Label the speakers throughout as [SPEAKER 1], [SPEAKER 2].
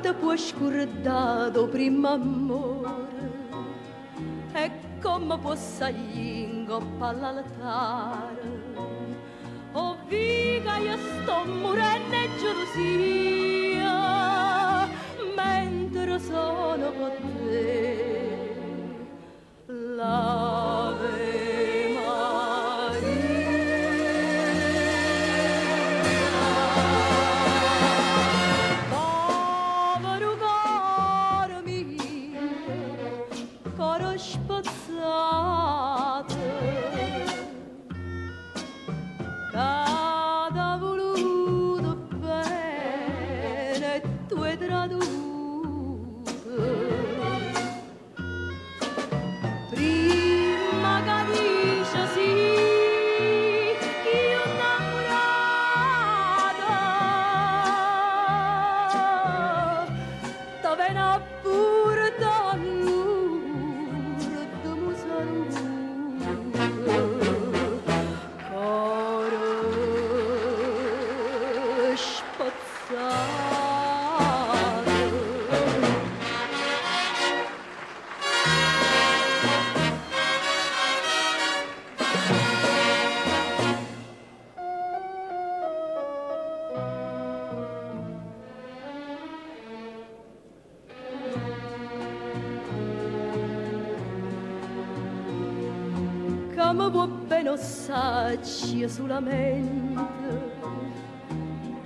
[SPEAKER 1] te puoi scordare do primo amore e come può salire in coppa all'altare. Oh viga, io sto morendo di gelosia mentre sono con te. L'Ave Maria. Povero caro mio, coro spazzato, cada voluto bene tu hai traduto. Prima che dice sì, io innamorata, te viene pure da Lourdes, mi saluta. Coro spazzato. Come può bene ossacci solamente,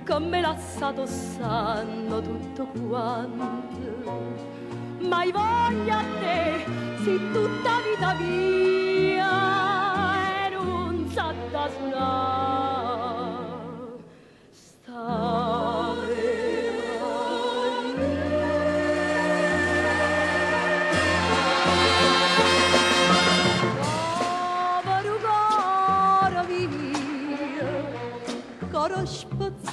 [SPEAKER 1] come l'ha stato sanno tutto quanto, ma io voglio a te, sì tutta vita mia, e non sa da suonare, stare coro spazzato,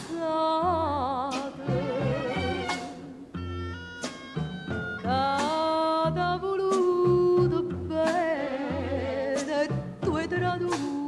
[SPEAKER 1] cada voluto bene tu hai tradotto.